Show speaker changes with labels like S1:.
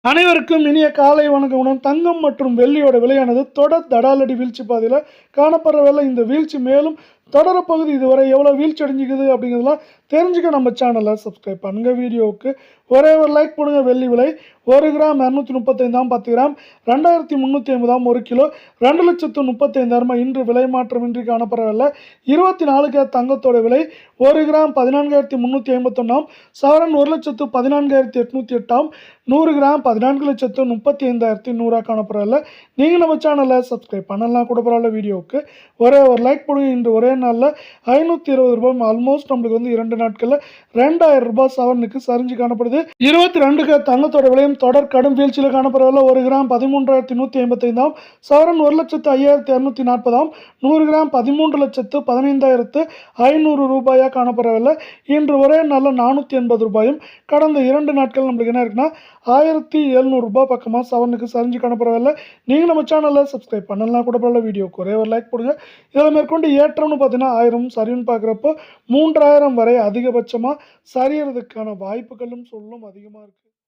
S1: அனைவருக்கும் இனிய காலை வணக்கம். தங்கம் மற்றும் வெள்ளியோட விலையானது தொடர் தடாலடி வீழ்ச்சி பாதையில் காணப்படுற வேலை. இந்த வீழ்ச்சி மேலும் தொடரப்பகுதி. இதுவரை எவ்வளோ வீழ்ச்சி அடைஞ்சிக்குது அப்படிங்கிறதுலாம் தெரிஞ்சுக்க நம்ம சேனலை சப்ஸ்கிரைப் பண்ணுங்க. வீடியோவுக்கு ஒரே ஒரு லைக் பண்ணுங்க. வெள்ளி விலை 1 கிராம் 235, 10 கிராம் 2350, 1 கிலோ 2,35,000 இன்று விலை மாற்றமின்றி காணப்படவில்லை. 24 கேரட் தங்கத்தோட விலை 1 கிராம் 14,351, சவரன் 1,14,808, 100 கிராம் 14,35,100 காணப்படவில்லை. நீங்கள் நம்ம சேனலை சப்ஸ்கிரைப் பண்ணலாம் கூட பரவாயில்ல. வீடியோவுக்கு ஒரே ஒரு லைக் பண்ணுங்க. இன்று ஒரே நாளில் 520 ரூபாய், ஆல்மோஸ்ட் நம்மளுக்கு 2 நாட்களில் 2000 ரூபாய் சவரனுக்கு சரிஞ்சு காணப்படுது. 22 கேரட் தங்கத்தோட விலையும் தொடர் கடும் வீழ்ச்சியில் காணப்படவில்லை. 1 கிராம் 13,155, சவரன் 1,05,240, 100 கிராம் 13,15,500 ரூபாயாக காணப்படவில்லை. இன்று ஒரே நாளில் 480 ரூபாயும் கடந்த 2 நாட்கள் நம்மளுக்கு என்ன இருக்குன்னா 1,700 ரூபாய் பக்கமாக சவரனுக்கு சரிஞ்சு காணப்படவில்லை. நீங்கள் நம்ம சேனலை சப்ஸ்கிரைப் பண்ணலாம் கூட பரவாயில்ல. வீடியோக்கு ஒரே ஒரு லைக் போடுங்க. இதில் மேற்கொண்டு ஏற்றம்னு பார்த்தீங்கன்னா 1000 சரின்னு பார்க்குறப்போ 3000 வரை அதிகபட்சமாக சரியறதுக்கான வாய்ப்புகளும் சொல்லும் அதிகமாக இருக்குது.